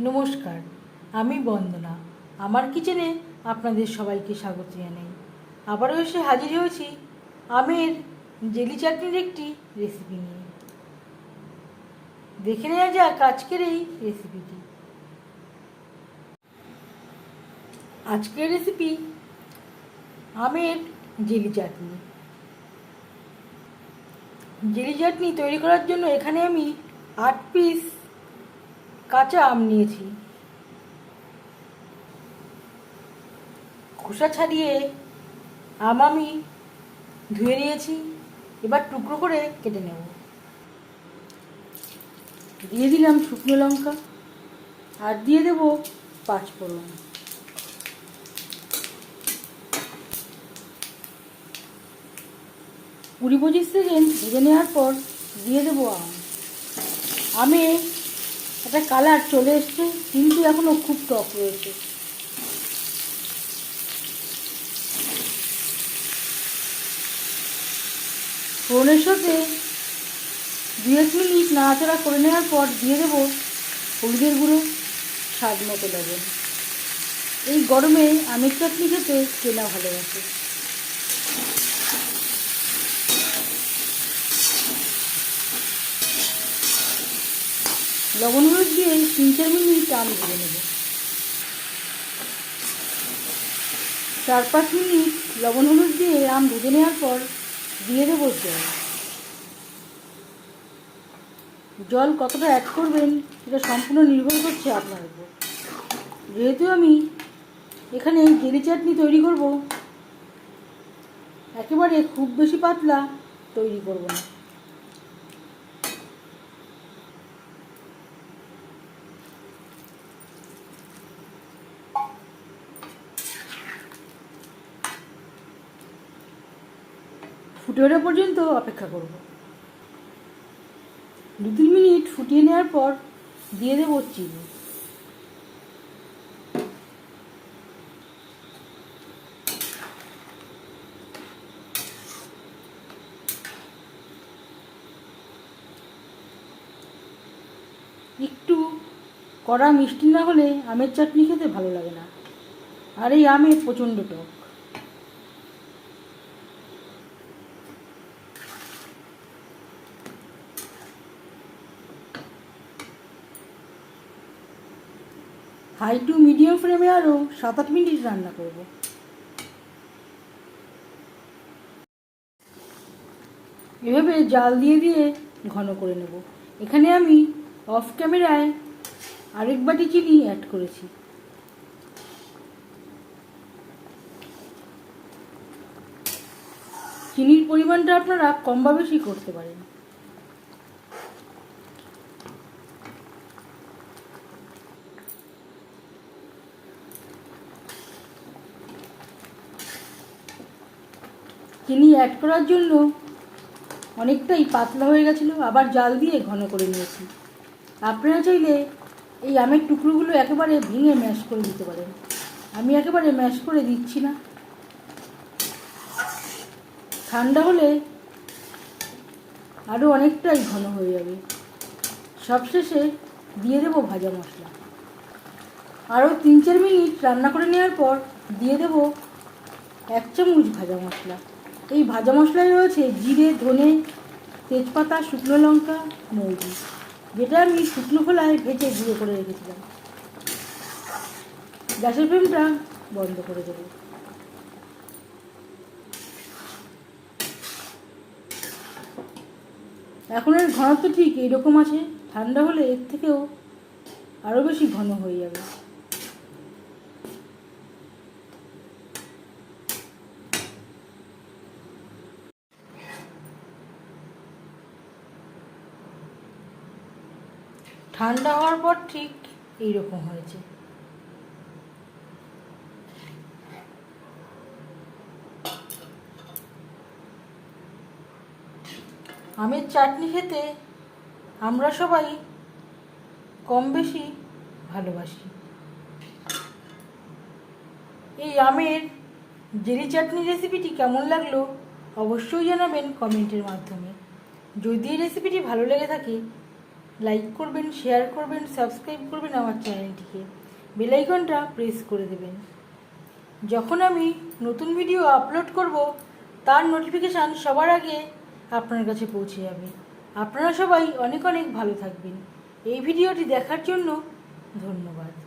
নমস্কার, আমি বন্দনা। আমার কিচেনে আপনাদের সবাইকে স্বাগত জানাই। আবারও এসে হাজির হয়েছি আমের জেলি চাটনির একটি রেসিপি নিয়ে। দেখে নেওয়া যাক আজকের এই রেসিপিটি। আজকের রেসিপি আমের জেলি চাটনি। জেলি চাটনি তৈরি করার জন্য এখানে আমি 8 পিস কাঁচা আম নিয়েছি। খোসা ছাড়িয়ে আম আমি ধুয়ে নিয়েছি। এবার টুকরো করে কেটে নেব। দিয়ে দিলাম শুকনো লঙ্কা আর দিয়ে দেব 5 ফোড়ন। 20-25 সেকেন্ড ভেজে নেওয়ার পর দিয়ে দেবো আমে একটা কালার চলে এসছে, কিন্তু এখনও খুব টক রয়েছে। ফোড়নের সাথে 2-1 মিনিট নাড়াচাড়া করে নেওয়ার পর দিয়ে দেবো হলুদের গুঁড়ো, স্বাদ মতো লবণ। এই গরমে আমের চাটনি খেতে কেনা ভালোবাসে। লবণ হলুদ দিয়ে 3-4 মিনিট আম ভেজে নেব। 4-5 মিনিট লবণ হলুদ দিয়ে আম ভেজে নেওয়ার পর দিয়ে দেবো জল। জল কতটা অ্যাড করবেন সেটা সম্পূর্ণ নির্ভর করছে আপনার উপর। যেহেতু আমি এখানে জেলি চাটনি তৈরি করব, একেবারে খুব বেশি পাতলা তৈরি করব না। ফুটে ওঠা পর্যন্ত অপেক্ষা করব। 2-3 মিনিট ফুটিয়ে নেওয়ার পর দিয়ে দেবো চিনি। একটু কড়া মিষ্টি না হলে আমের চাটনি খেতে ভালো লাগে না, আর এই আমে প্রচণ্ড টক। হাই টু মিডিয়াম ফ্লেমে আরও 7-8 মিনিট রান্না করব। এভাবে জাল দিয়ে দিয়ে ঘন করে নেব। এখানে আমি অফ ক্যামেরায় আরেক বাটি চিনি অ্যাড করেছি। চিনির পরিমাণটা আপনারা কম বা বেশি করতে পারেন। চিনি অ্যাড করার জন্য অনেকটাই পাতলা হয়ে গেছিলো, আবার জাল দিয়ে ঘন করে নিয়েছি। আপনারা চাইলে এই আমের টুকরোগুলো একেবারে ভেঙে ম্যাশ করে দিতে পারেন। আমি একেবারে ম্যাশ করে দিচ্ছি না। ঠান্ডা হলে আরও অনেকটাই ঘন হয়ে যাবে। সবশেষে দিয়ে দেবো ভাজা মশলা। আরও 3-4 মিনিট রান্না করে নেওয়ার পর দিয়ে দেবো 1 চামচ ভাজা মশলা। এই ভাজা মশলায় রয়েছে জিরে, ধনে, তেজপাতা, শুকনো লঙ্কা, মৌরি, যেটা আমি শুকনো খোলায় ভেজে গুঁড়ো করে রেখেছিলাম। গ্যাসের ফ্লেমটা বন্ধ করে দেবো। এখন এর ঘনত্ব ঠিক এইরকম আছে। ঠান্ডা হলে এর থেকেও আরও বেশি ঘন হয়ে যাবে। ঠান্ডা হওয়ার পর ঠিক এইরকম হয়েছে। আমের চাটনি খেতে আমরা সবাই কম বেশি ভালোবাসি। এই আমের জেলি চাটনি রেসিপিটি কেমন লাগলো অবশ্যই জানাবেন কমেন্টের মাধ্যমে। যদি এই রেসিপিটি ভালো লেগে থাকে লাইক করবেন, শেয়ার করবেন, সাবস্ক্রাইব করবেন আমার চ্যানেলটিকে, বেল আইকনটা প্রেস করে দেবেন। যখন আমি নতুন ভিডিও আপলোড করব তার নোটিফিকেশান সবার আগে আপনার কাছে পৌঁছে যাবে। আপনারা সবাই অনেক অনেক ভালো থাকবেন। এই ভিডিওটি দেখার জন্য ধন্যবাদ।